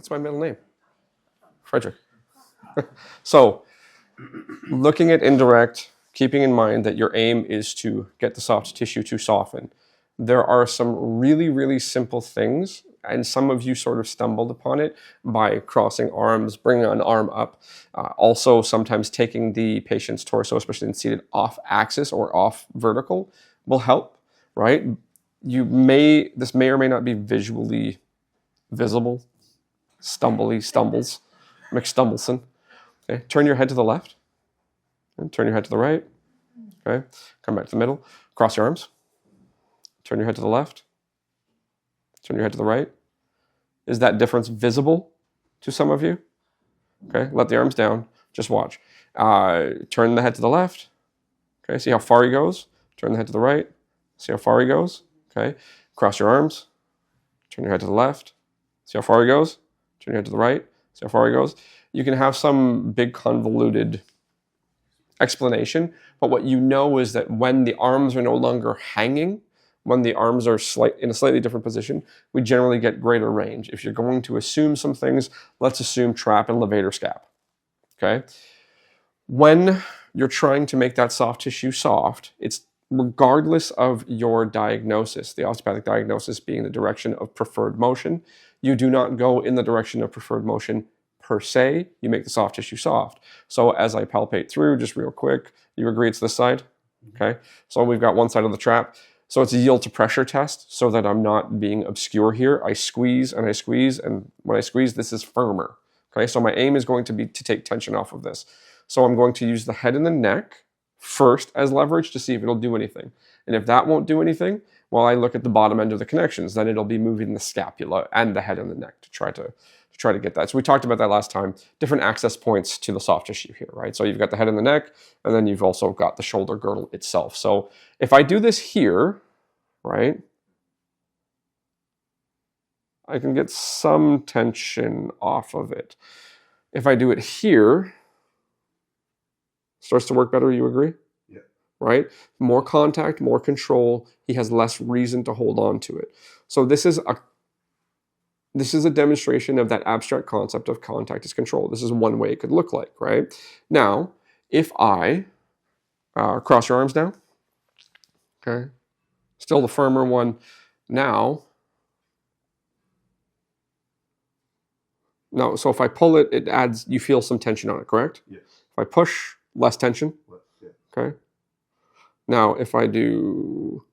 That's my middle name, Frederick. So, looking at indirect, keeping in mind that your aim is to get the soft tissue to soften, there are some really, really simple things, and some of you sort of stumbled upon it by crossing arms, bringing an arm up. Also, sometimes taking the patient's torso, especially in seated, off axis or off vertical will help, right? This may or may not be visually visible. Stumbles, McStumbleson. Okay, turn your head to the left, and turn your head to the right. Okay, come back to the middle. Cross your arms. Turn your head to the left. Turn your head to the right. Is that difference visible to some of you? Okay, let the arms down. Just watch. Turn the head to the left. Okay, see how far he goes. Turn the head to the right. See how far he goes. Okay, cross your arms. Turn your head to the left. See how far he goes. Turn your head to the right. See how far he goes. You can have some big convoluted explanation, but what you know is that when the arms are no longer hanging, when the arms are in a slightly different position, we generally get greater range. If you're going to assume some things, let's assume trap and levator scap. Okay? When you're trying to make that soft tissue soft, it's regardless of your diagnosis, the osteopathic diagnosis being the direction of preferred motion, you do not go in the direction of preferred motion per se, you make the soft tissue soft. So as I palpate through, just real quick, you agree it's this side? Okay, so we've got one side of the trap. So it's a yield to pressure test so that I'm not being obscure here. I squeeze, and when I squeeze, this is firmer. Okay, so my aim is going to be to take tension off of this. So I'm going to use the head and the neck first as leverage to see if it'll do anything. And if that won't do anything, well, I look at the bottom end of the connections. Then it'll be moving the scapula and the head and the neck to try to get that. So we talked about that last time, different access points to the soft tissue here, right? So you've got the head and the neck, and then you've also got the shoulder girdle itself. So if I do this here, right, I can get some tension off of it. If I do it here, starts to work better, you agree? Yeah. Right? More contact, more control. He has less reason to hold on to it. So this is a demonstration of that abstract concept of contact is control. This is one way it could look like, right? Now, if I cross your arms down, okay, still the firmer one. Now, no, so if I pull it, it adds, you feel some tension on it, correct? Yes. If I push, less tension. Less, yeah. Okay. Now, if I do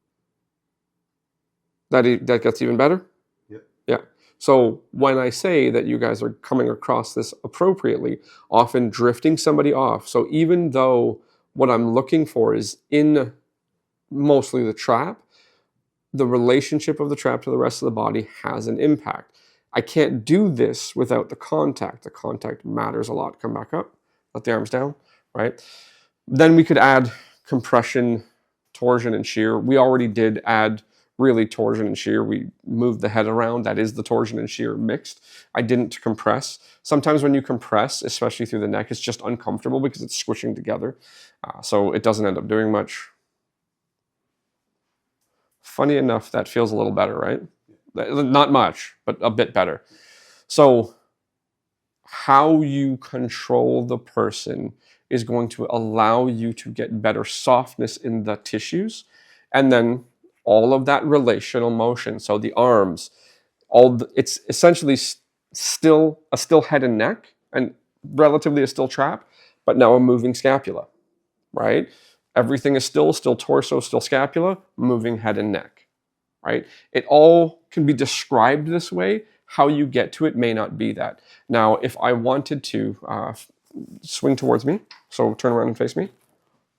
that gets even better? Yeah. Yeah. So when I say that you guys are coming across this appropriately, often drifting somebody off. So even though what I'm looking for is in mostly the trap, the relationship of the trap to the rest of the body has an impact. I can't do this without the contact. The contact matters a lot. Come back up. Let the arms down, right? Then we could add compression, torsion, and shear. We already did add really torsion and shear. We moved the head around. That is the torsion and shear mixed. I didn't compress. Sometimes when you compress, especially through the neck, it's just uncomfortable because it's squishing together. So it doesn't end up doing much. Funny enough, that feels a little better, right? Not much, but a bit better. So how you control the person is going to allow you to get better softness in the tissues. And then all of that relational motion, so the arms, it's essentially still a head and neck and relatively a still trap, but now a moving scapula, right? Everything is still torso, still scapula, moving head and neck, right? It all can be described this way. How you get to it may not be that. Now, if I wanted to swing towards me, so turn around and face me,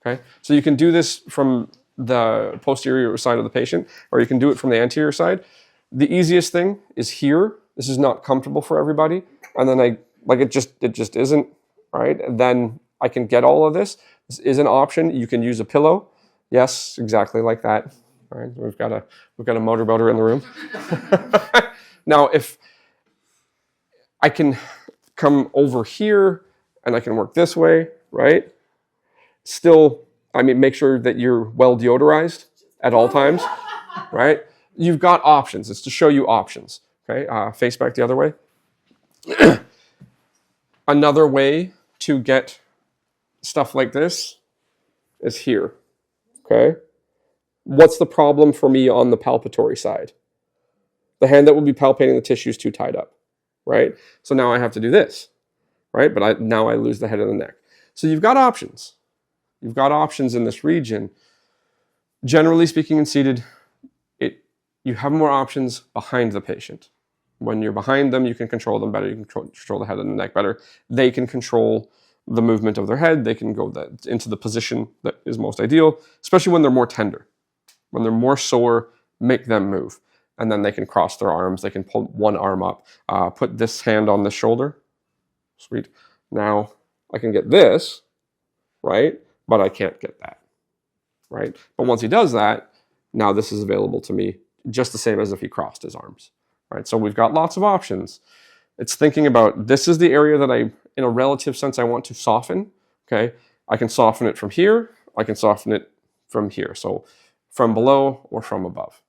okay? So you can do this from the posterior side of the patient, or you can do it from the anterior side. The easiest thing is here. This is not comfortable for everybody. And then it just isn't, right? And then I can get all of this. This is an option. You can use a pillow. Yes, exactly like that. All right, we've got a motorboater in the room. Now, if I can come over here and I can work this way, right? Still, I mean, make sure that you're well deodorized at all times, right? You've got options. It's to show you options, okay? Face back the other way. Another way to get stuff like this is here, okay? What's the problem for me on the palpatory side? The hand that will be palpating the tissue is too tied up, right? So now I have to do this, right? But now I lose the head and the neck. So you've got options. You've got options in this region. Generally speaking, in seated, you have more options behind the patient. When you're behind them, you can control them better. You can control the head and the neck better. They can control the movement of their head. They can go into the position that is most ideal, especially when they're more tender. When they're more sore, make them move. And then they can cross their arms. They can pull one arm up, put this hand on the shoulder. Sweet. Now I can get this, right? But I can't get that, right? But once he does that, now this is available to me just the same as if he crossed his arms, right? So we've got lots of options. It's thinking about, this is the area that in a relative sense, I want to soften, okay? I can soften it from here. I can soften it from here. So from below or from above.